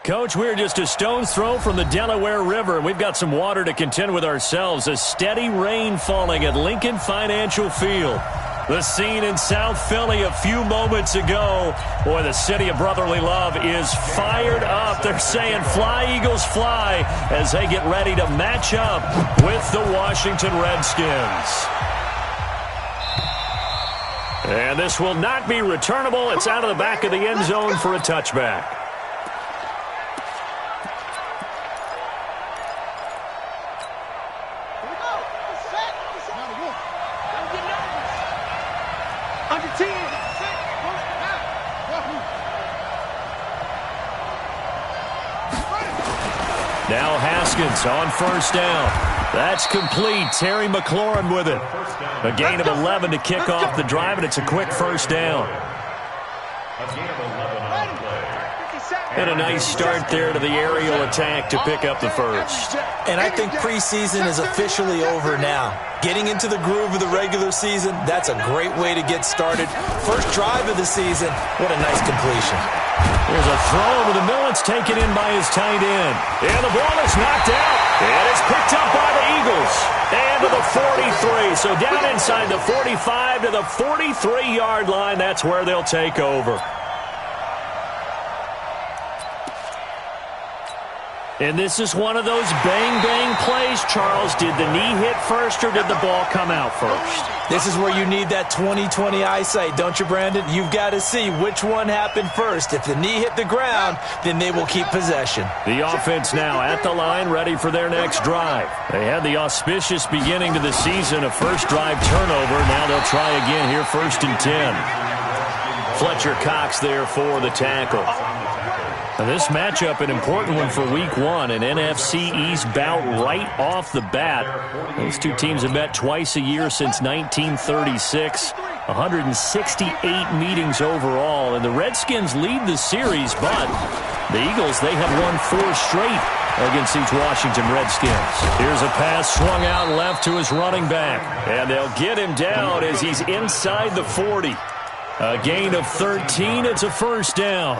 Coach, we're just a stone's throw from the Delaware River, and we've got some water to contend with ourselves. A steady rain falling at Lincoln Financial Field. The scene in South Philly a few moments ago. Boy, the city of brotherly love is fired up. They're saying, fly, Eagles, fly, as they get ready to match up with the Washington Redskins. And this will not be returnable. It's out of the back of the end zone for a touchback. Now Haskins on first down. That's complete. Terry McLaurin with it. A gain of 11 to kick off the drive, and it's a quick first down. And a nice start there to the aerial attack to pick up the first. And I think preseason is officially over now. Getting into the groove of the regular season, that's a great way to get started. First drive of the season, what a nice completion. There's a throw over the middle. It's taken in by his tight end. And the ball is knocked out. And it's picked up by the Eagles. And to the 43. So down inside the 45 to the 43-yard line. That's where they'll take over. And this is one of those bang-bang plays, Charles. Did the knee hit first or did the ball come out first? This is where you need that 20/20 eyesight, don't you, Brandon? You've got to see which one happened first. If the knee hit the ground, then they will keep possession. The offense now at the line, ready for their next drive. They had the auspicious beginning to the season, a first drive turnover. Now they'll try again here, 1st and 10. Fletcher Cox there for the tackle. Now this matchup, an important one for Week 1, an NFC East bout right off the bat. Those two teams have met twice a year since 1936, 168 meetings overall, and the Redskins lead the series, but the Eagles, they have won 4 straight against these Washington Redskins. Here's a pass swung out left to his running back, and they'll get him down as he's inside the 40. A gain of 13. It's a first down.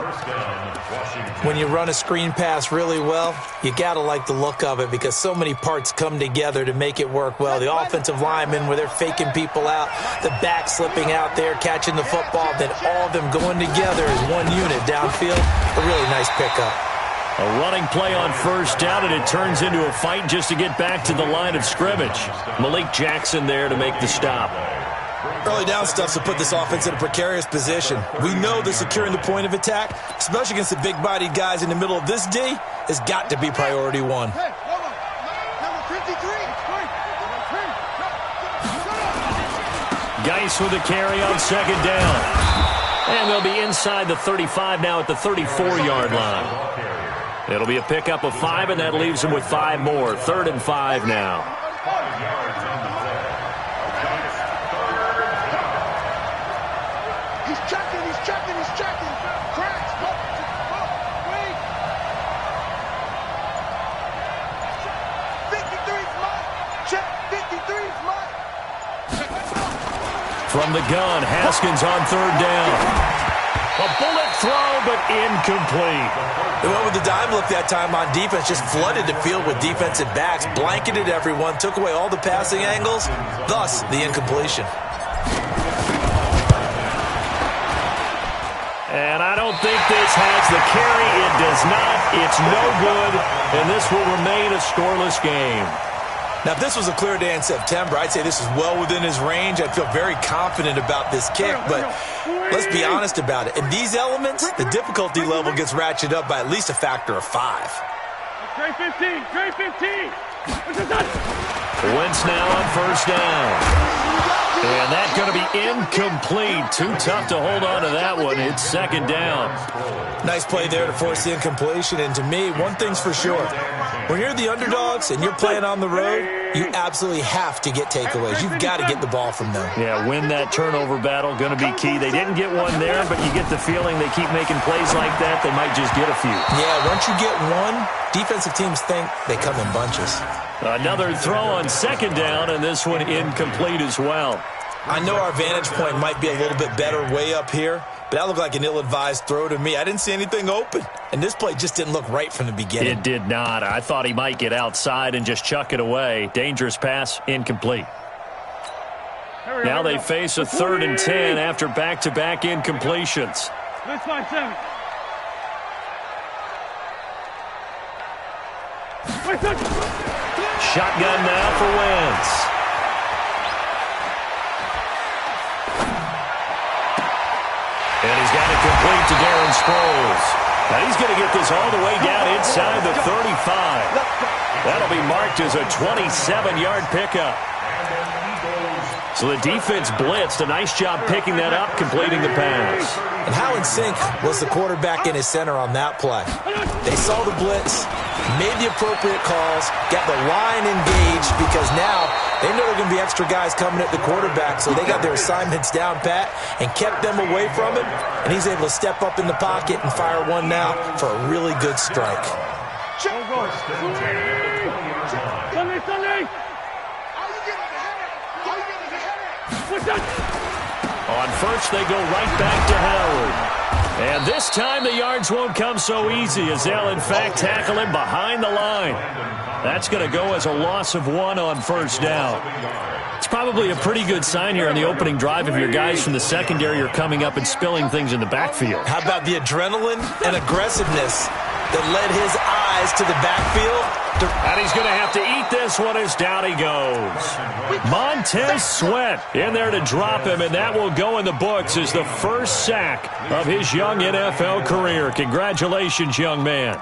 When you run a screen pass really well, you got to like the look of it because so many parts come together to make it work well. The offensive linemen, where they're faking people out, the back slipping out there, catching the football, then all of them going together as one unit downfield. A really nice pickup. A running play on first down, and it turns into a fight just to get back to the line of scrimmage. Malik Jackson there to make the stop. Early down stuff to put this offense in a precarious position. We know that securing the point of attack, especially against the big-bodied guys in the middle of this D, has got to be priority 1. Geis with a carry on second down. And they'll be inside the 35 now at the 34-yard line. It'll be a pickup of 5, and that leaves them with 5 more. 3rd and 5 now. From the gun, Haskins on 3rd down. A bullet throw, but incomplete. They went with the dime look that time on defense, just flooded the field with defensive backs, blanketed everyone, took away all the passing angles, thus the incompletion. And I don't think this has the carry. It does not. It's no good, and this will remain a scoreless game. Now, if this was a clear day in September, I'd say this is well within his range. I'd feel very confident about this kick, but let's be honest about it. In these elements, the difficulty level gets ratcheted up by at least a factor of 5. Grade 15, grade 15. Wentz now on first down. And that's going to be incomplete. Too tough to hold on to that one. It's 2nd down. Nice play there to force the incompletion. And to me, one thing's for sure. When you're the underdogs and you're playing on the road, you absolutely have to get takeaways. You've got to get the ball from them. Yeah, win that turnover battle, going to be key. They didn't get one there, but you get the feeling they keep making plays like that, they might just get a few. Yeah, once you get one, defensive teams think they come in bunches. Another throw on 2nd down, and this one incomplete as well. I know our vantage point might be a little bit better way up here, That looked like an ill-advised throw to me. I didn't see anything open. And this play just didn't look right from the beginning. It did not. I thought he might get outside and just chuck it away. Dangerous pass, incomplete. Now they face a 3rd and 10 after back-to-back incompletions. Let's find 7. Shotgun now for Wentz. And he's got it complete to Darren Sproles. Now he's going to get this all the way down inside the 35. That'll be marked as a 27-yard pickup. So the defense blitzed. A nice job picking that up, completing the pass. And how in sync was the quarterback and his center on that play? They saw the blitz, made the appropriate calls, got the line engaged, because now they know there are going to be extra guys coming at the quarterback, so they got their assignments down pat and kept them away from him, and he's able to step up in the pocket and fire one now for a really good strike. Sunday! On first, they go right back to Howard. And this time the yards won't come so easy, as they'll in fact tackle him behind the line. That's going to go as a loss of 1 on first down. It's probably a pretty good sign here on the opening drive if your guys from the secondary are coming up and spilling things in the backfield. How about the adrenaline and aggressiveness that led his eyes to the backfield? And he's going to have to eat this one as down he goes. Montez Sweat in there to drop him, and that will go in the books as the first sack of his young NFL career. Congratulations, young man.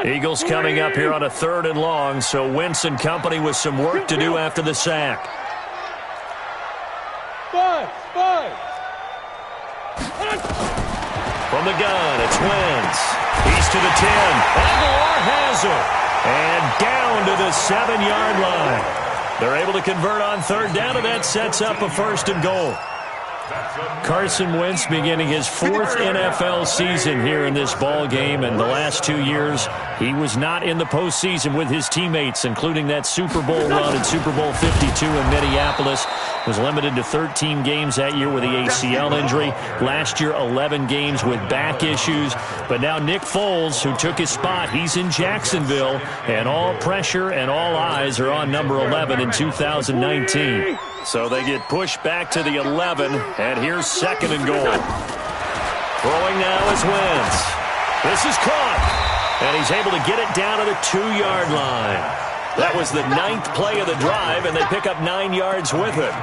Eagles coming up here on a 3rd and long, so Wentz and company with some work to do after the sack. 5. From the gun, it's Wentz. He's to the 10. Aguilar has him. And down to the 7-yard line. They're able to convert on 3rd down, and that sets up a 1st and goal. Carson Wentz beginning his 4th NFL season here in this ball game, and the last 2 years he was not in the postseason with his teammates, including that Super Bowl run in Super Bowl 52 in Minneapolis. Was limited to 13 games that year with the ACL injury. Last year, 11 games with back issues. But now Nick Foles, who took his spot, he's in Jacksonville, and all pressure and all eyes are on number 11 in 2019. So they get pushed back to the 11, and here's 2nd and goal. Throwing now is Wentz. This is caught, and he's able to get it down to the 2-yard line. That was the 9th play of the drive, and they pick up 9 yards with it.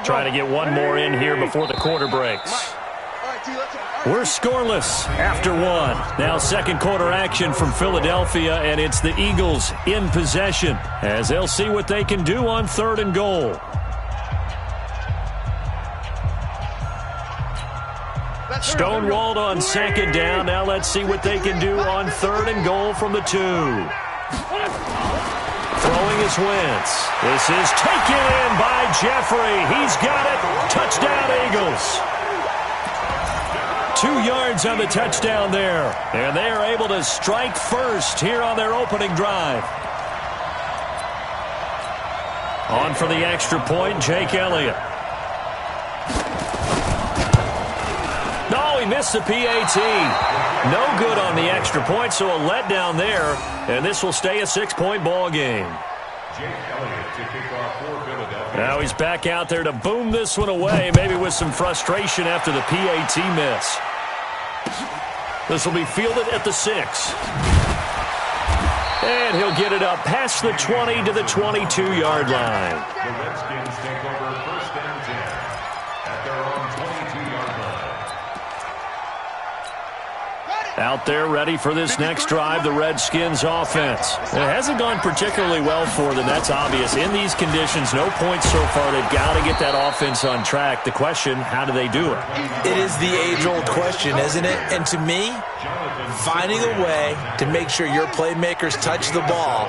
Trying to get one more in here before the quarter breaks. We're scoreless after 1. Now 2nd quarter action from Philadelphia, and it's the Eagles in possession as they'll see what they can do on 3rd and goal. Stonewalled on 2nd down. Now let's see what they can do on 3rd and goal from the 2. Throwing is Wentz. This is taken in by Jeffrey. He's got it. Touchdown, Eagles. 2 yards on the touchdown there. And they are able to strike first here on their opening drive. On for the extra point, Jake Elliott. No, he missed the PAT. No good on the extra point, so a letdown there. And this will stay a 6-point ball game. Now he's back out there to boom this one away, maybe with some frustration after the PAT miss. This will be fielded at the 6. And he'll get it up past the 20 to the 22-yard line. The Redskins take over 1st and 10 at their own 22-yard line. Out there ready for this next drive, the Redskins offense. It hasn't gone particularly well for them, that's obvious. In these conditions, no points so far. They've got to get that offense on track. The question, how do they do it? It is the age-old question, isn't it? And to me, finding a way to make sure your playmakers touch the ball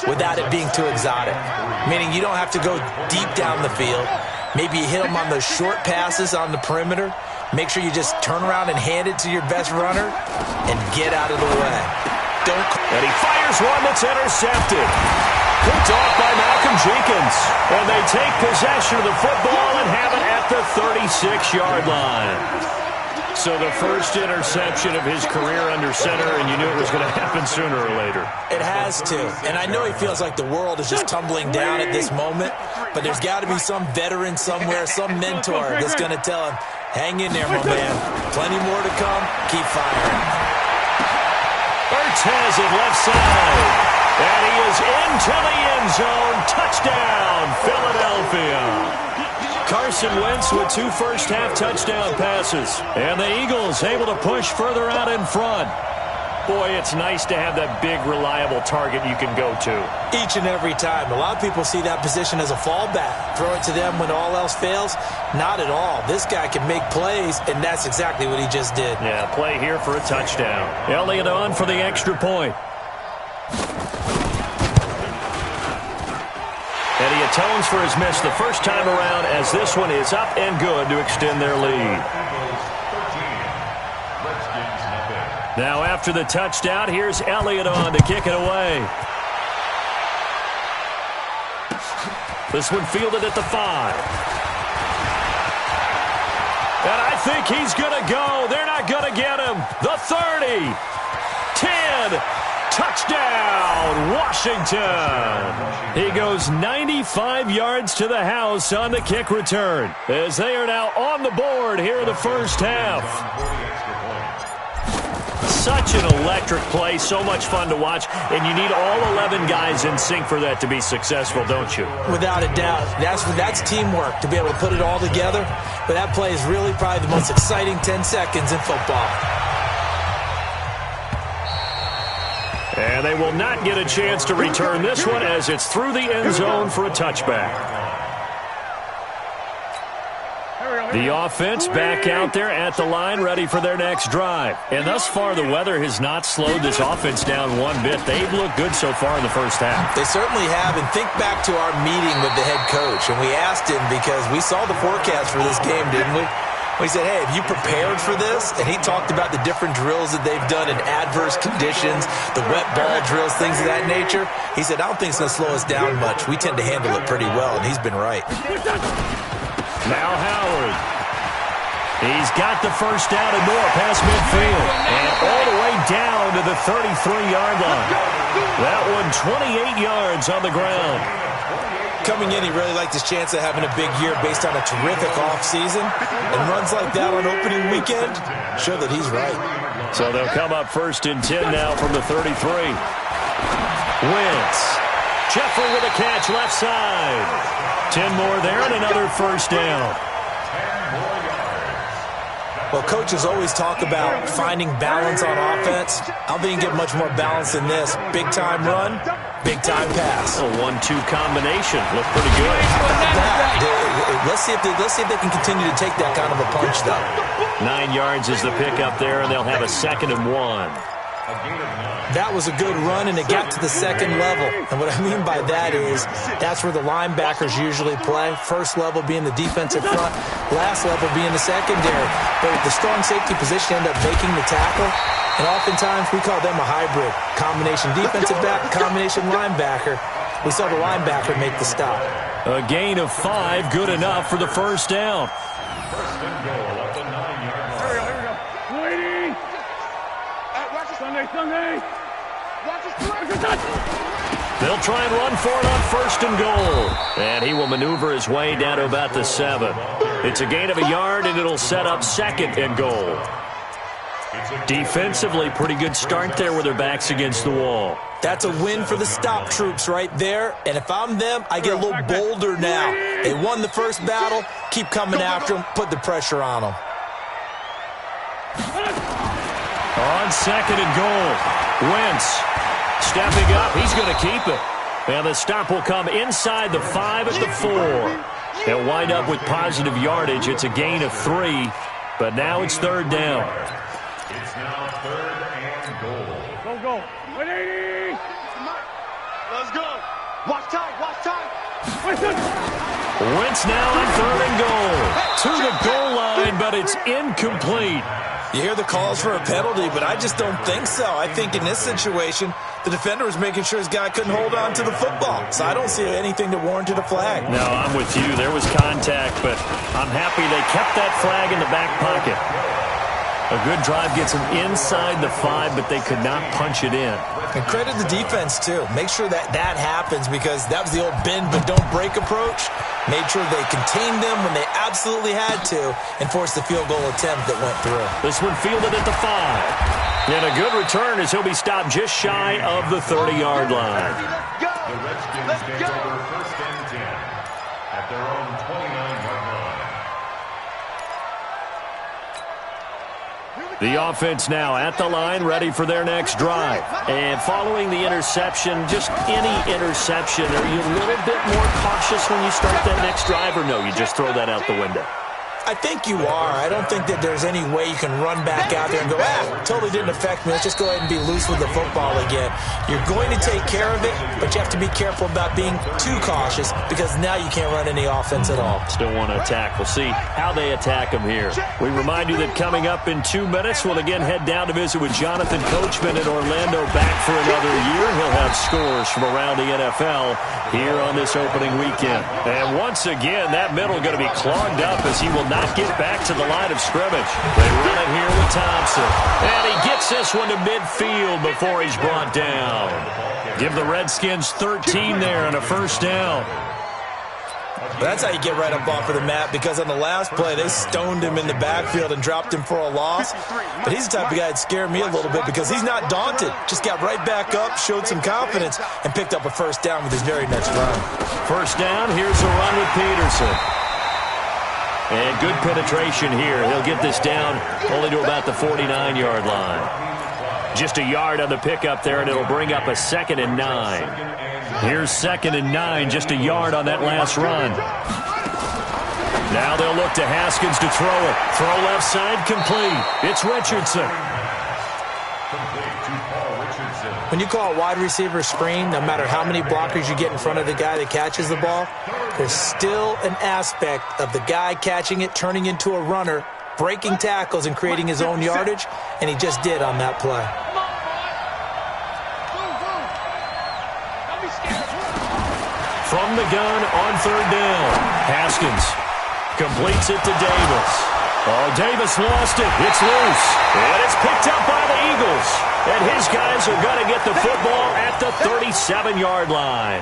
without it being too exotic. Meaning you don't have to go deep down the field. Maybe you hit them on those short passes on the perimeter. Make sure you just turn around and hand it to your best runner and get out of the way. And he fires one that's intercepted. Picked off by Malcolm Jenkins. And they take possession of the football and have it at the 36-yard line. So the first interception of his career under center, and you knew it was going to happen sooner or later. It has to. And I know he feels like the world is just tumbling down at this moment, but there's got to be some veteran somewhere, some mentor that's going to tell him, hang in there, my man. Plenty more to come. Keep firing. Ertz has it left side. And he is into the end zone. Touchdown, Philadelphia. Carson Wentz with 2 first-half touchdown passes. And the Eagles able to push further out in front. Boy, it's nice to have that big, reliable target you can go to. Each and every time. A lot of people see that position as a fallback. Throw it to them when all else fails. Not at all. This guy can make plays, and that's exactly what he just did. Yeah, play here for a touchdown. Elliott on for the extra point. And he atones for his miss the first time around as this one is up and good to extend their lead. Now after the touchdown, here's Elliott on to kick it away. This one fielded at the 5. And I think he's going to go. They're not going to get him. The 30. 10. Touchdown, Washington. He goes 95 yards to the house on the kick return as they are now on the board here in the first half. Such an electric play, so much fun to watch, and you need all 11 guys in sync for that to be successful, don't you? Without a doubt. That's teamwork, to be able to put it all together. But that play is really probably the most exciting 10 seconds in football. And they will not get a chance to return this one as it's through the end zone for a touchback. The offense back out there at the line, ready for their next drive. And thus far, the weather has not slowed this offense down one bit. They've looked good so far in the first half. They certainly have. And think back to our meeting with the head coach. And we asked him because we saw the forecast for this game, didn't we? We said, hey, have you prepared for this? And he talked about the different drills that they've done in adverse conditions, the wet ball drills, things of that nature. He said, I don't think it's going to slow us down much. We tend to handle it pretty well, and he's been right. Now Howard. He's got the first down and more past midfield. And all the way down to the 33-yard line. That one 28 yards on the ground. Coming in, he really liked his chance of having a big year based on a terrific offseason. And runs like that on opening weekend show that he's right. So they'll come up first and 10 now from the 33. Wentz. Jeffrey with a catch left side. 10 more there and another first down. Well, coaches always talk about finding balance on offense. I don't think you can get much more balance than this. Big-time run, big-time pass. A 1-2 combination. Looked pretty good. Let's see if they can continue to take that kind of a punch, though. 9 yards is the pickup there, and they'll have a 2nd and 1. That was a good run, and it got to the second level. And what I mean by that is that's where the linebackers usually play. First level being the defensive front, last level being the secondary. But the strong safety position end up making the tackle, and oftentimes we call them a hybrid. Combination defensive back, combination linebacker. We saw the linebacker make the stop. A gain of 5, good enough for the first down. First and goal at the 9-yard line. Here we go. Waiting. Sunday. They'll try and run for it on first and goal. And he will maneuver his way down to about the 7. It's a gain of a yard, and it'll set up 2nd and goal. Defensively, pretty good start there with their backs against the wall. That's a win for the stop troops right there. And if I'm them, I get a little bolder now. They won the first battle. Keep coming after them. Put the pressure on them. On 2nd and goal, Wentz stepping up. He's going to keep it. And the stop will come inside the 5 at the 4. They'll wind up with positive yardage. It's a gain of 3, but now it's 3rd down. It's now 3rd and goal. Go. 180. Let's go. Watch time. Wentz now on 3rd and goal. To the goal line, but it's incomplete. You hear the calls for a penalty, but I just don't think so. I think in this situation, The defender was making sure his guy couldn't hold on to the football. So I don't see anything that warranted a flag. No, I'm with you. There was contact, but I'm happy they kept that flag in the back pocket. A good drive gets them inside the 5, but they could not punch it in. And credit the defense, too. Make sure that happens, because that was the old bend but don't break approach. Made sure they contained them when they absolutely had to and forced the field goal attempt that went through. This one fielded at the 5. And a good return as he'll be stopped just shy of the 30-yard line. The Redskins take over first and 10 at their own 29-yard line. The offense now at the line, ready for their next drive. And following the interception, just any interception, are you a little bit more cautious when you start that next drive, or no, you just throw that out the window? I think you are. I don't think that there's any way you can run back out there and go, totally didn't affect me. Let's just go ahead and be loose with the football again. You're going to take care of it, but you have to be careful about being too cautious, because now you can't run any offense at all. Still want to attack. We'll see how they attack them here. We remind you that coming up in 2 minutes, we'll again head down to visit with Jonathan Coachman in Orlando, back for another year. He'll have scores from around the NFL here on this opening weekend. And once again, that middle going to be clogged up as he will not get back to the line of scrimmage. They run it here with Thompson. And he gets this one to midfield before he's brought down. Give the Redskins 13 there and a first down. That's how you get right up off of the mat, because on the last play, they stoned him in the backfield and dropped him for a loss. But he's the type of guy that scared me a little bit, because he's not daunted. Just got right back up, showed some confidence, and picked up a first down with his very next run. First down, here's a run with Peterson. And good penetration here. He'll get this down only to about the 49-yard line. Just a yard on the pickup there, and it'll bring up a 2nd and 9. Here's 2nd and 9, just a yard on that last run. Now they'll look to Haskins to throw it. Throw left side, complete. It's Richardson. When you call a wide receiver screen, no matter how many blockers you get in front of the guy that catches the ball, there's still an aspect of the guy catching it, turning into a runner, breaking tackles and creating his own yardage, and he just did on that play. From the gun on 3rd down, Haskins completes it to Davis. Oh, Davis lost it. It's loose. And it's picked up by the Eagles. And his guys are going to get the football at the 37-yard line.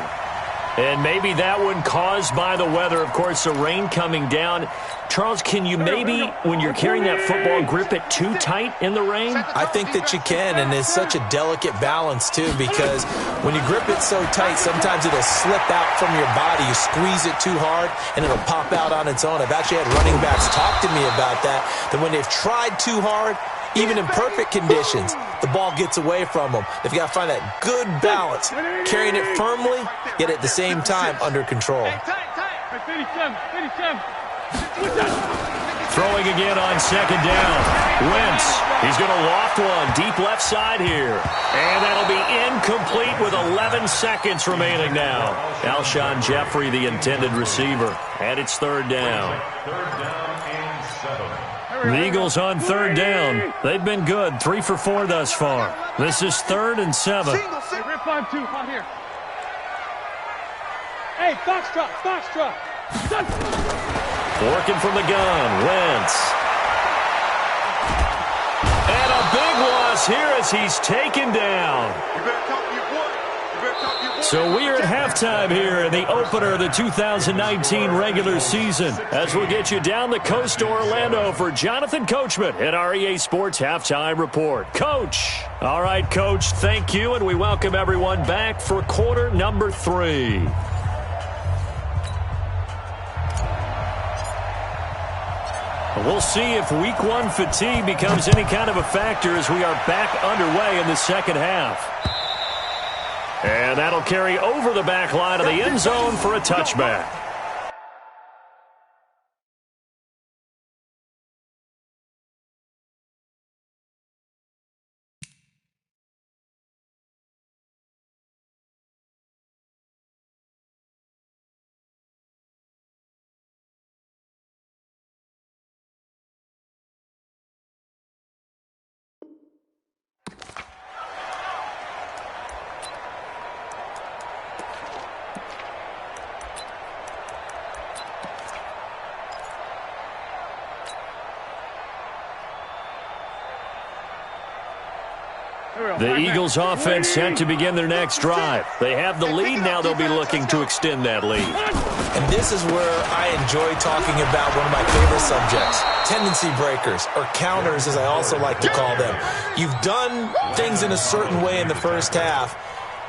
And maybe that one caused by the weather. Of course, the rain coming down. Charles, can you maybe, when you're carrying that football, grip it too tight in the rain? I think that you can, and it's such a delicate balance, too, because when you grip it so tight, sometimes it'll slip out from your body. You squeeze it too hard, and it'll pop out on its own. I've actually had running backs talk to me about that when they've tried too hard, even in perfect conditions, the ball gets away from them. They've got to find that good balance, carrying it firmly, yet at the same time under control. Throwing again on 2nd down. Wentz, he's going to loft one deep left side here. And that'll be incomplete with 11 seconds remaining now. Alshon Jeffrey, the intended receiver. And it's 3rd down. 3rd down and 7. The Eagles on 3rd down. They've been good, 3 for 4 thus far. This is 3rd and 7. Hey, rip 5-2, out here. Hey, foxtrot. Working from the gun, Wentz. And a big loss here as he's taken down. So we are at halftime here in the opener of the 2019 regular season, as we'll get you down the coast to Orlando for Jonathan Coachman at our EA Sports Halftime Report. Coach. All right, Coach, thank you, and we welcome everyone back for quarter number 3. We'll see if week 1 fatigue becomes any kind of a factor as we are back underway in the second half. And that'll carry over the back line of the end zone for a touchback. The Eagles offense set to begin their next drive. They have the lead. Now they'll be looking to extend that lead. And this is where I enjoy talking about one of my favorite subjects, tendency breakers, or counters as I also like to call them. You've done things in a certain way in the first half,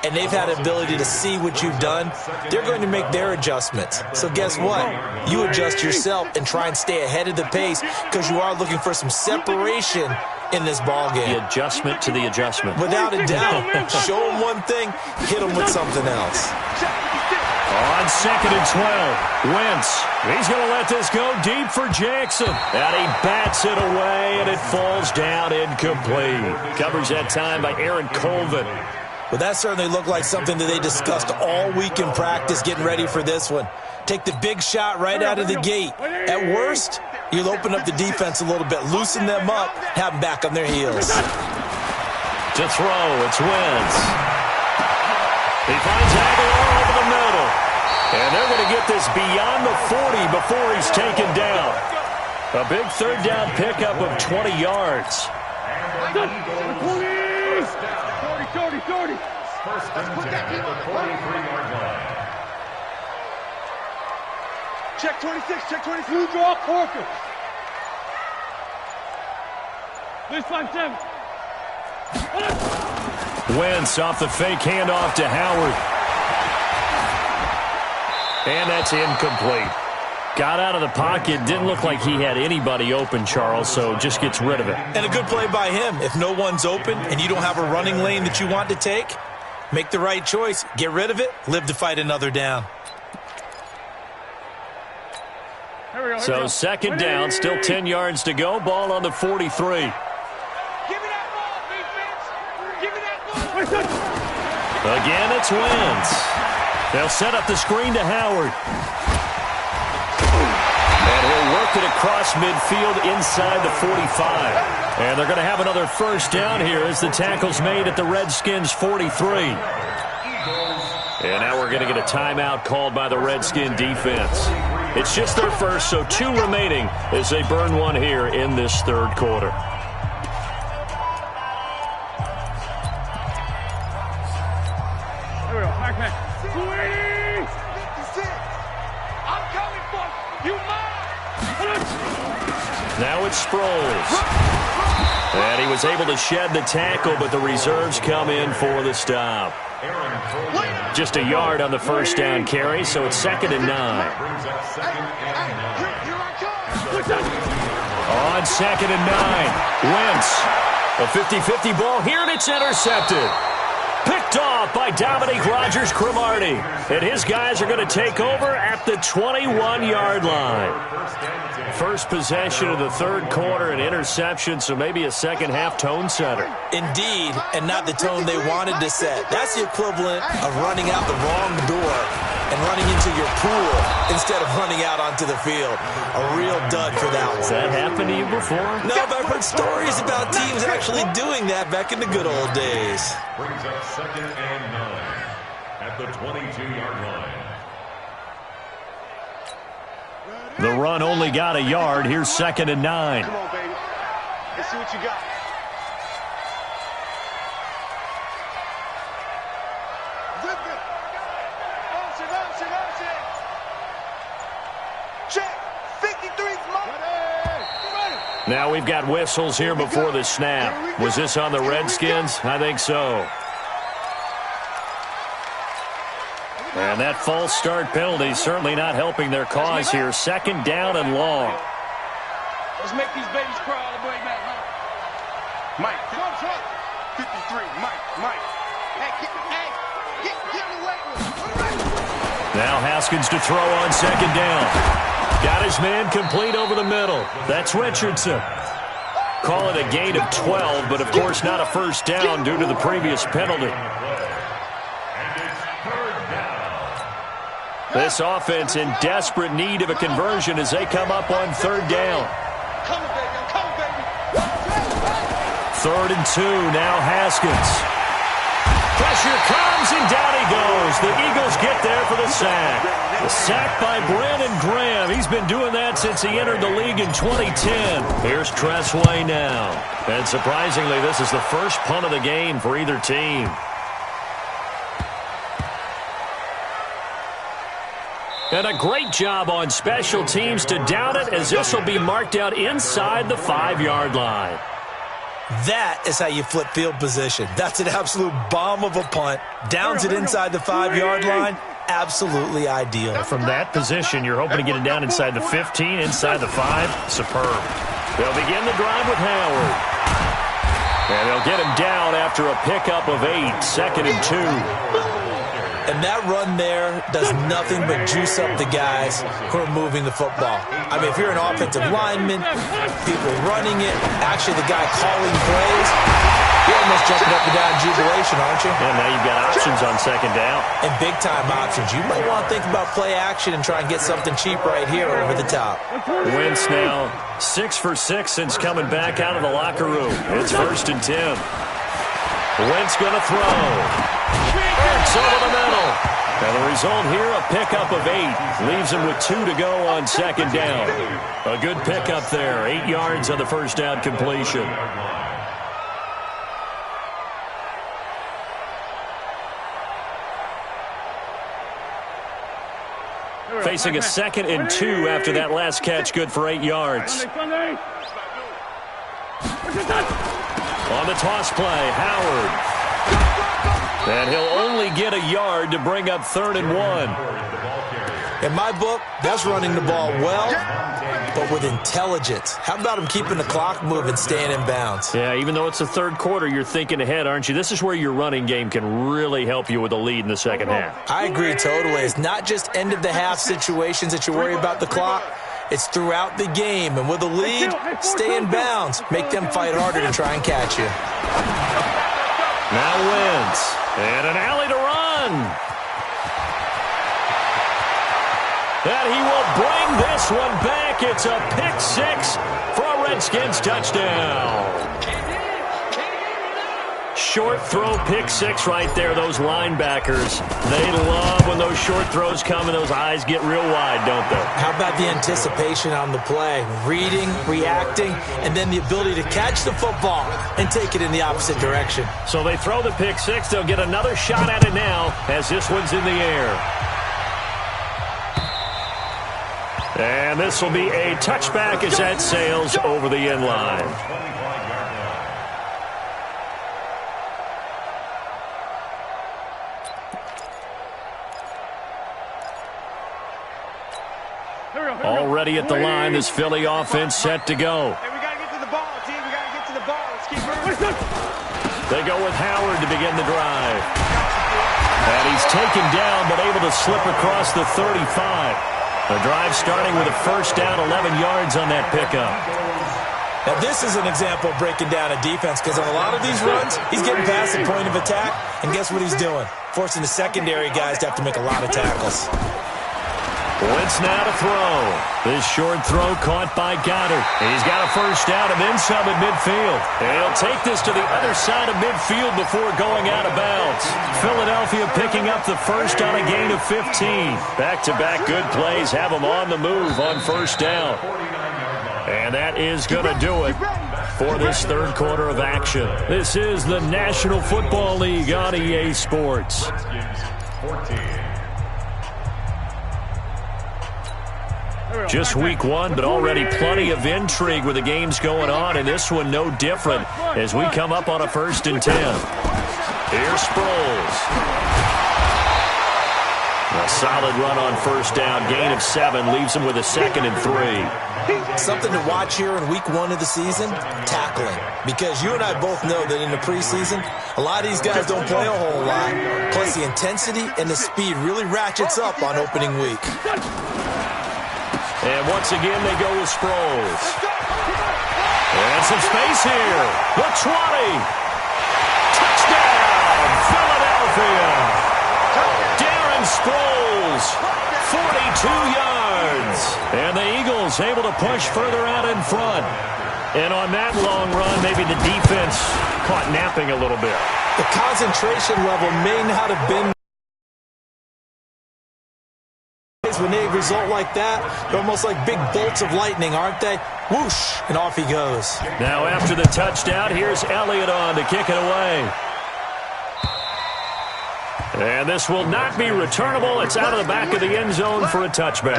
and they've had the ability to see what you've done. They're going to make their adjustments. So guess what? You adjust yourself and try and stay ahead of the pace because you are looking for some separation in this ball game. The adjustment to the adjustment. Without a doubt. Show them one thing, hit them with something else. On 2nd and 12, Wentz. He's going to let this go deep for Jackson. And he bats it away, and it falls down incomplete. Covers that time by Aaron Colvin. Well, that certainly looked like something that they discussed all week in practice getting ready for this one. Take the big shot right out of the gate. At worst, you'll open up the defense a little bit, loosen them up, have them back on their heels. To throw, it's Wentz. He finds Aguilar over the middle. And they're going to get this beyond the 40 before he's taken down. A big third down pickup of 20 yards. 30. First and 10 at the 43-yard line. Check 26, check 26. You draw Corker. This 5-7. Wentz off the fake handoff to Howard. And that's incomplete. Got out of the pocket. Didn't look like he had anybody open, Charles, so just gets rid of it. And a good play by him. If no one's open and you don't have a running lane that you want to take, make the right choice. Get rid of it. Live to fight another down. So 2nd down, still 10 yards to go. Ball on the 43. Give me that ball, defense. Give me that ball. Again, it's Wentz. They'll set up the screen to Howard. And he'll work it across midfield inside the 45. And they're going to have another first down here as the tackle's made at the Redskins' 43. And now we're going to get a timeout called by the Redskin defense. It's just their first, so 2 remaining as they burn one here in this third quarter. Here we go, back. 56. I'm coming for you, mine. Now it's Sproles. And he was able to shed the tackle, but the reserves come in for the stop. Just a yard on the first down carry, so it's 2nd and 9. On 2nd and 9, Wentz. A 50-50 ball here, and it's intercepted. Picked off by Dominique Rodgers-Cromartie. And his guys are going to take over at the 21-yard line. First possession of the third quarter, an interception, so maybe a second-half tone setter. Indeed, and not the tone they wanted to set. That's the equivalent of running out the wrong door and running into your pool instead of running out onto the field. A real dud for that one. Has that happened to you before? No, but I've heard stories about teams actually doing that back in the good old days. Brings up 2nd and 9 at the 22-yard line. The run only got a yard. Here's 2nd and 9. Come on, baby. Let's see what you got. Check. 53's Now we've got whistles here before the snap. Was this on the Redskins? I think so. And that false start penalty certainly not helping their cause here. 2nd down and long. Let's make these babies cry all the way back, huh? Mike. 53. Mike. Hey, get away with it. Now Haskins to throw on 2nd down. Got his man complete over the middle. That's Richardson. Call it a gain of 12, but of course not a first down due to the previous penalty. This offense in desperate need of a conversion as they come up on 3rd down. Come on, baby. 3rd and 2, now Haskins. Pressure comes, and down he goes. The Eagles get there for the sack. The sack by Brandon Graham. He's been doing that since he entered the league in 2010. Here's Tressway now. And surprisingly, this is the first punt of the game for either team. And a great job on special teams to down it, as this will be marked out inside the 5-yard line. That is how you flip field position. That's an absolute bomb of a punt. Downs it inside the 5-yard line. Absolutely ideal. From that position, you're hoping to get it down inside the 15, inside the 5. Superb. They'll begin the drive with Howard. And they'll get him down after a pickup of 8, 2nd and 2. And that run there does nothing but juice up the guys who are moving the football. I mean, if you're an offensive lineman, people running it, actually the guy calling plays, you're almost jumping up and down in jubilation, aren't you? And now you've got options on 2nd down. And big-time options. You might want to think about play action and try and get something cheap right here over the top. Wentz now 6 for 6 since coming back out of the locker room. It's 1st and 10. Wentz going to throw. It's over the middle. And the result here, a pickup of 8. Leaves him with 2 to go on 2nd down. A good pickup there. 8 yards on the first down completion. Facing a 2nd and 2 after that last catch, good for 8 yards. On the toss play, Howard. And he'll only get a yard to bring up 3rd and 1. In my book, that's running the ball well, but with intelligence. How about him keeping the clock moving, staying in bounds? Yeah, even though it's the 3rd quarter, you're thinking ahead, aren't you? This is where your running game can really help you with a lead in the 2nd half. I agree totally. It's not just end-of-the-half situations that you worry about the clock. It's throughout the game. And with a lead, stay in bounds. Make them fight harder to try and catch you. Now Wentz. And an alley to run. And he will bring this one back. It's a pick 6 for a Redskins touchdown. Short throw, pick 6 right there. Those linebackers, they love when those short throws come and those eyes get real wide, don't they? How about the anticipation on the play? Reading, reacting, and then the ability to catch the football and take it in the opposite direction. So they throw the pick 6. They'll get another shot at it now as this one's in the air. And this will be a touchback as that sails over the end line. Already at the line, this Philly offense set to go. Hey, we got to get to the ball, team. We got to get to the ball. Let's keep moving. They go with Howard to begin the drive. And he's taken down, but able to slip across the 35. The drive starting with a 1st down, 11 yards on that pickup. Now, this is an example of breaking down a defense, because on a lot of these runs, he's getting past the point of attack, and guess what he's doing? Forcing the secondary guys to have to make a lot of tackles. Wentz now to throw. This short throw caught by Goddard. He's got a 1st down and then some at midfield. And he'll take this to the other side of midfield before going out of bounds. Philadelphia picking up the 1st on a gain of 15. Back-to-back good plays have them on the move on 1st down. And that is going to do it for this 3rd quarter of action. This is the National Football League on EA Sports. Just week 1, but already plenty of intrigue with the games going on, and this one no different as we come up on a 1st and 10. Here's Sproles. A solid run on 1st down, gain of 7, leaves him with a 2nd and 3. Something to watch here in week 1 of the season, tackling. Because you and I both know that in the preseason, a lot of these guys don't play a whole lot. Plus the intensity and the speed really ratchets up on opening week. And once again, they go with Sproles. And some space here. The 20. Touchdown, Philadelphia. Darren Sproles, 42 yards. And the Eagles able to push further out in front. And on that long run, maybe the defense caught napping a little bit. The concentration level may not have been. When they result like that, they're almost like big bolts of lightning, aren't they? Whoosh, and off he goes. Now after the touchdown, here's Elliott on to kick it away. And this will not be returnable. It's out of the back of the end zone for a touchback.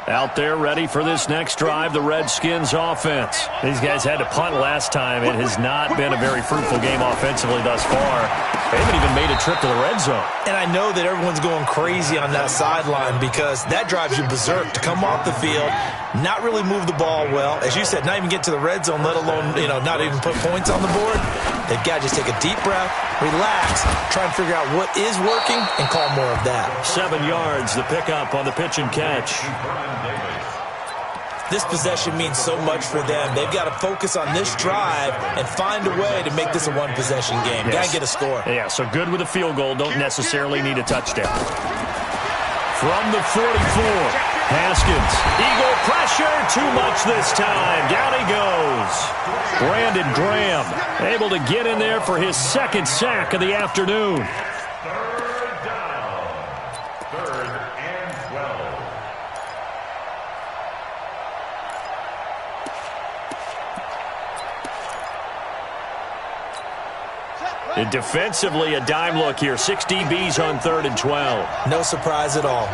Out there ready for this next drive, the Redskins offense. These guys had to punt last time. It has not been a very fruitful game offensively thus far. They haven't even made a trip to the red zone. And I know that everyone's going crazy on that sideline because that drives you berserk to come off the field, not really move the ball well. As you said, not even get to the red zone, let alone, not even put points on the board. They've got to just take a deep breath, relax, try and figure out what is working, and call more of that. 7 yards, the pickup on the pitch and catch. This possession means so much for them. They've got to focus on this drive and find a way to make this a one-possession game. Yes. Got to get a score. Yeah, so good with a field goal. Don't necessarily need a touchdown. From the 44, Haskins. Eagle pressure, too much this time. Down he goes. Brandon Graham able to get in there for his second sack of the afternoon. Third down. 3rd and 12. And defensively, a dime look here. 6 DBs on 3rd and 12. No surprise at all.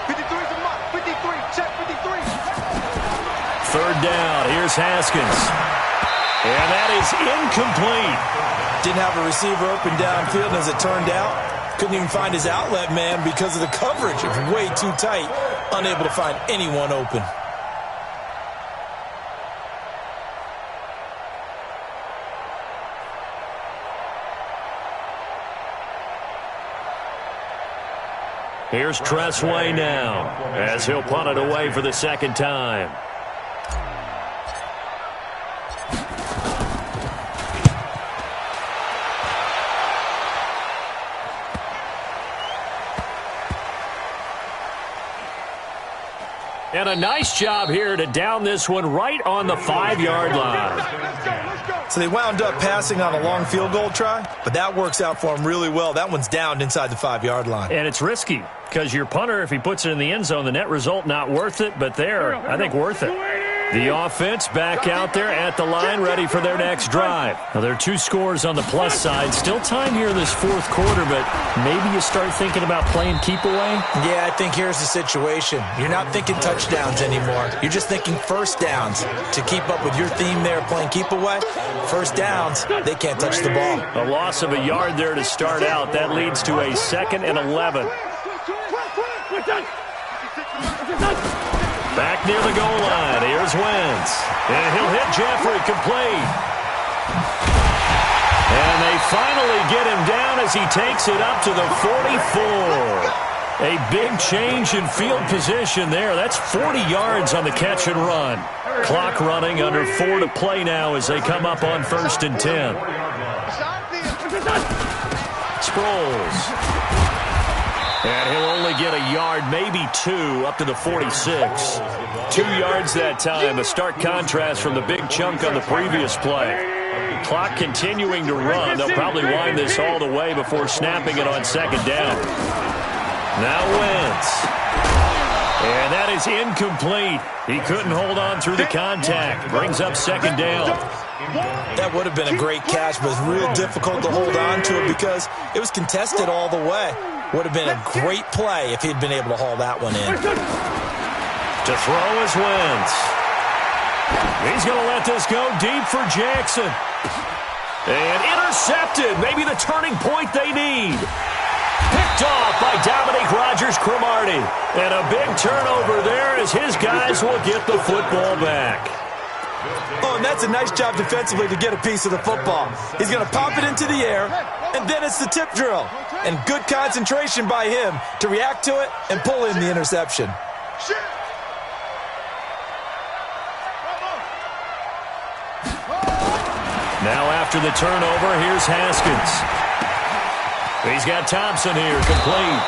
53's a mark. 53. Check 53. 3rd down. Here's Haskins. And that is incomplete. Didn't have a receiver open downfield, and as it turned out, couldn't even find his outlet man because of the coverage. It was way too tight. Unable to find anyone open. Here's Tressway now as he'll punt it away for the second time. And a nice job here to down this one right on the 5-yard line. So they wound up passing on a long field goal try, but that works out for them really well. That one's downed inside the 5-yard line. And it's risky because your punter, if he puts it in the end zone, the net result not worth it, but there, I think worth it. The offense back out there at the line, ready for their next drive. Now, there are 2 scores on the plus side. Still time here in this 4th quarter, but maybe you start thinking about playing keep away? Yeah, I think here's the situation. You're not thinking touchdowns anymore. You're just thinking first downs. To keep up with your theme there, playing keep away, first downs, they can't touch the ball. A loss of a yard there to start out. That leads to a 2nd and 11. Back near the goal line. Here's Wentz. And he'll hit Jeffrey complete. And they finally get him down as he takes it up to the 44. A big change in field position there. That's 40 yards on the catch and run. Clock running under 4 to play now as they come up on 1st and 10. Sproles. And he'll only get a yard, maybe 2, up to the 46. 2 yards that time, a stark contrast from the big chunk on the previous play. Clock continuing to run. They'll probably wind this all the way before snapping it on 2nd down. Now Wentz. And that is incomplete. He couldn't hold on through the contact. Brings up 2nd down. That would have been a great catch, but it's real difficult to hold on to it because it was contested all the way. Would have been a great play if he'd been able to haul that one in. To throw is Wentz. He's going to let this go deep for Jackson. And intercepted. Maybe the turning point they need. Picked off by Dominique Rodgers-Cromartie. And a big turnover there as his guys will get the football back. Oh, and that's a nice job defensively to get a piece of the football. He's going to pop it into the air, and then it's the tip drill. And good concentration by him to react to it and pull in the interception. Now after the turnover, here's Haskins. He's got Thompson here, complete.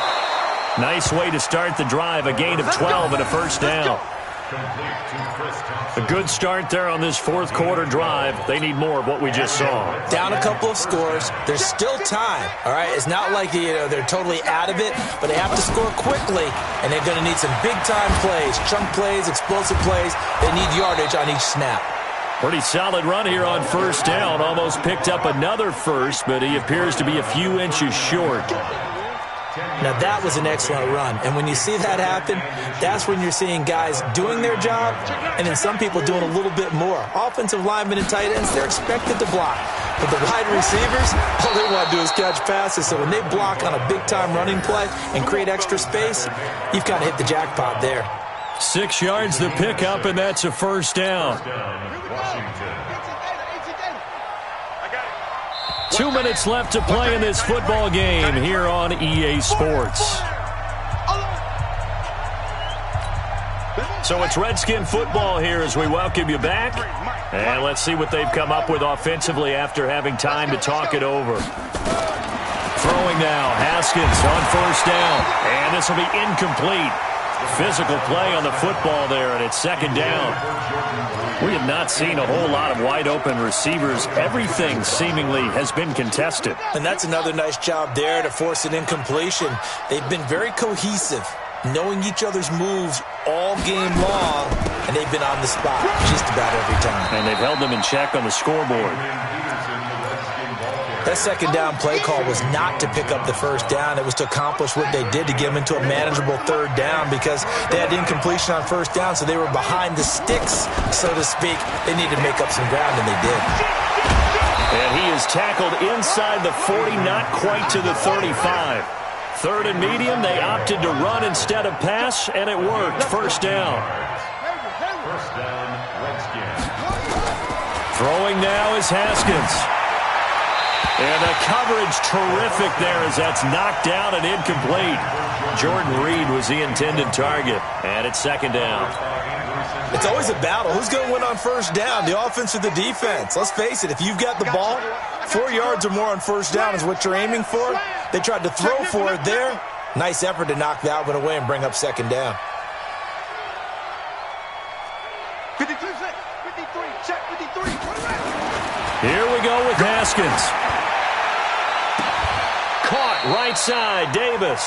Nice way to start the drive, a gain of 12 and a first down. A good start there on this fourth quarter drive. They need more of what we just saw. Down a couple of scores. There's still time, all right? It's not like they're totally out of it, but they have to score quickly, and they're going to need some big-time plays, chunk plays, explosive plays. They need yardage on each snap. Pretty solid run here on first down. Almost picked up another first, but he appears to be a few inches short. Now, that was an excellent run. And when you see that happen, that's when you're seeing guys doing their job and then some people doing a little bit more. Offensive linemen and tight ends, they're expected to block. But the wide receivers, all they want to do is catch passes. So when they block on a big-time running play and create extra space, you've kind of hit the jackpot there. 6 yards the pickup, and that's a first down. 2 minutes left to play in this football game here on EA Sports. So it's Redskin football here as we welcome you back. And let's see what they've come up with offensively after having time to talk it over. Throwing now, Haskins on first down. And this will be incomplete. Physical play on the football there, and it's second down. We have not seen a whole lot of wide-open receivers. Everything seemingly has been contested. And that's another nice job there to force an incompletion. They've been very cohesive, knowing each other's moves all game long, and they've been on the spot just about every time. And they've held them in check on the scoreboard. That second down play call was not to pick up the first down. It was to accomplish what they did to get them into a manageable third down because they had incompletion on first down, so they were behind the sticks, so to speak. They needed to make up some ground, and they did. And he is tackled inside the 40, not quite to the 35. Third and medium, they opted to run instead of pass, and it worked. First down. First down, Redskins. Throwing now is Haskins. And the coverage terrific there as that's knocked down and incomplete. Jordan Reed was the intended target. And it's second down. It's always a battle. Who's going to win on first down, the offense or the defense? Let's face it, if you've got the ball, 4 yards or more on first down is what you're aiming for. They tried to throw for it there. Nice effort to knock that one away and bring up second down. 52, 53, check 53. Here we go with Haskins. Caught right side, Davis.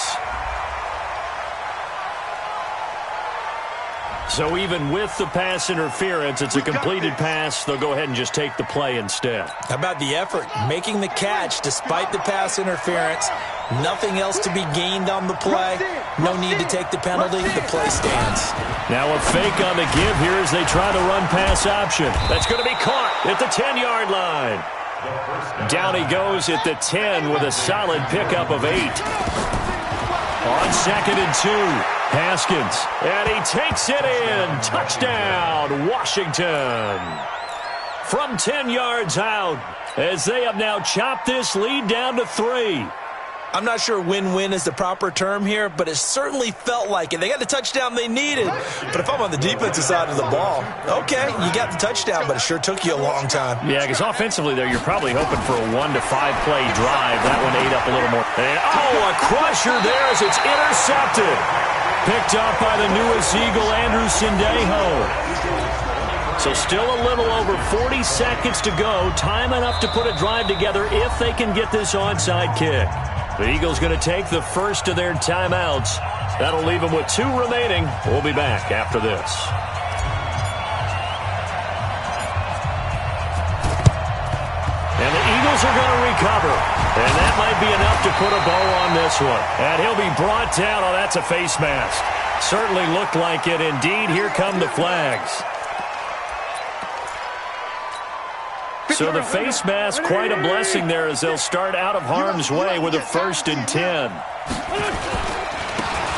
So even with the pass interference, it's a completed pass. They'll go ahead and just take the play instead. How about the effort? Making the catch despite the pass interference. Nothing else to be gained on the play. No need to take the penalty. The play stands. Now a fake on the give here as they try to run pass option. That's going to be caught at the 10-yard line. Down he goes at the 10 with a solid pickup of 8. On second and 2, Haskins. And he takes it in. Touchdown, Washington. From 10 yards out as they have now chopped this lead down to 3. I'm not sure win-win is the proper term here, but it certainly felt like it. They got the touchdown they needed. But if I'm on the defensive side of the ball, okay, you got the touchdown, but it sure took you a long time. Yeah, because offensively there, you're probably hoping for a 1 to 5 play drive. That one ate up a little more. And, a crusher there as it's intercepted. Picked up by the newest Eagle, Andrew Sendejo. So still a little over 40 seconds to go. Time enough to put a drive together if they can get this onside kick. The Eagles going to take the first of their timeouts. That'll leave them with 2 remaining. We'll be back after this. And the Eagles are going to recover. And that might be enough to put a bow on this one. And he'll be brought down. Oh, that's a face mask. Certainly looked like it. Indeed, here come the flags. So the face mask, quite a blessing there as they'll start out of harm's way with a 1st and 10.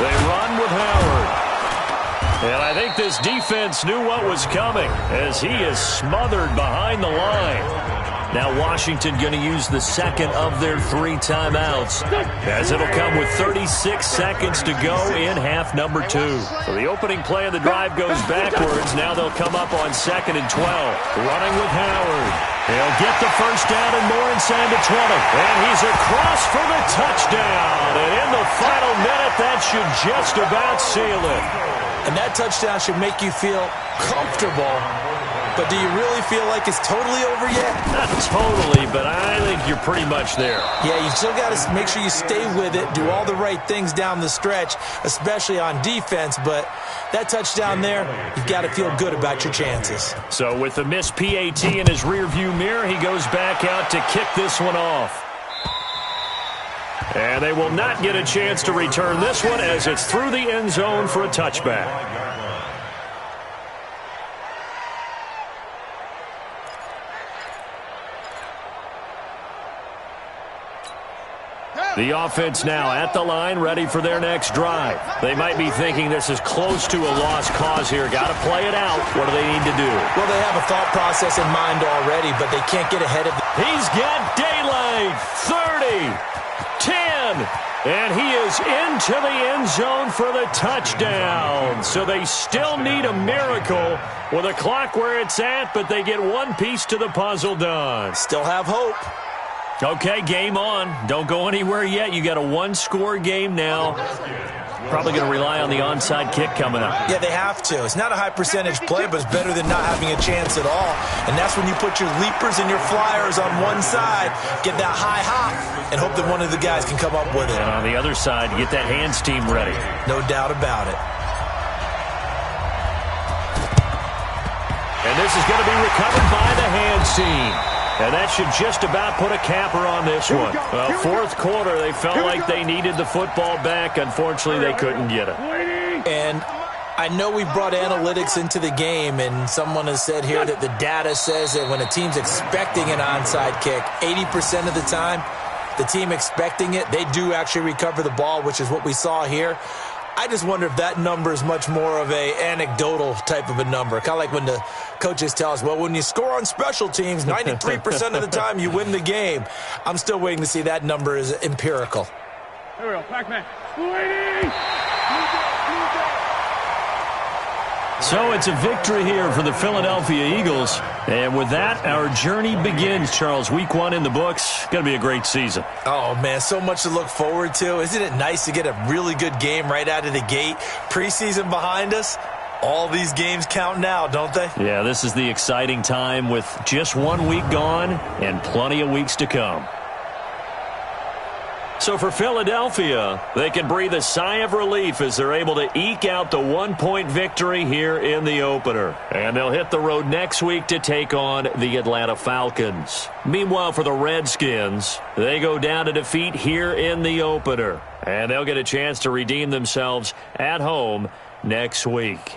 They run with Howard. And I think this defense knew what was coming as he is smothered behind the line. Now Washington going to use the second of their 3 timeouts, as it'll come with 36 seconds to go in half number 2. So the opening play of the drive goes backwards. Now they'll come up on 2nd and 12. Running with Howard. He'll get the first down and more inside the 20. And he's across for the touchdown. And in the final minute, that should just about seal it. And that touchdown should make you feel comfortable. But do you really feel like it's totally over yet? Not totally, but I think you're pretty much there. Yeah, you still got to make sure you stay with it, do all the right things down the stretch, especially on defense. But that touchdown there, you've got to feel good about your chances. So with the missed PAT in his rearview mirror, he goes back out to kick this one off. And they will not get a chance to return this one as it's through the end zone for a touchback. The offense now at the line, ready for their next drive. They might be thinking this is close to a lost cause here. Got to play it out. What do they need to do? Well, they have a thought process in mind already, but they can't get ahead of it. He's got daylight. 30, 10, and he is into the end zone for the touchdown. So they still need a miracle with a clock where it's at, but they get one piece to the puzzle done. Still have hope. Okay, game on. Don't go anywhere yet. You got a one-score game now. Probably going to rely on the onside kick coming up. Yeah, they have to. It's not a high-percentage play, but it's better than not having a chance at all. And that's when you put your leapers and your flyers on one side, get that high hop, and hope that one of the guys can come up with it. And on the other side, get that hands team ready. No doubt about it. And this is going to be recovered by the hands team. And that should just about put a capper on this one. Well, fourth quarter, they felt like they needed the football back. Unfortunately, they couldn't get it. And I know we brought analytics into the game, and someone has said here that the data says that when a team's expecting an onside kick, 80% of the time, the team expecting it, they do actually recover the ball, which is what we saw here. I just wonder if that number is much more of a anecdotal type of a number. Kind of like when the coaches tell us, well, when you score on special teams, 93% of the time you win the game. I'm still waiting to see that number is empirical. Here we go, Pac-Man. So it's a victory here for the Philadelphia Eagles. And with that, our journey begins, Charles. Week 1 in the books. Going to be a great season. Oh, man, so much to look forward to. Isn't it nice to get a really good game right out of the gate? Preseason behind us. All these games count now, don't they? Yeah, this is the exciting time with just 1 week gone and plenty of weeks to come. So for Philadelphia, they can breathe a sigh of relief as they're able to eke out the 1-point victory here in the opener. And they'll hit the road next week to take on the Atlanta Falcons. Meanwhile, for the Redskins, they go down to defeat here in the opener. And they'll get a chance to redeem themselves at home next week.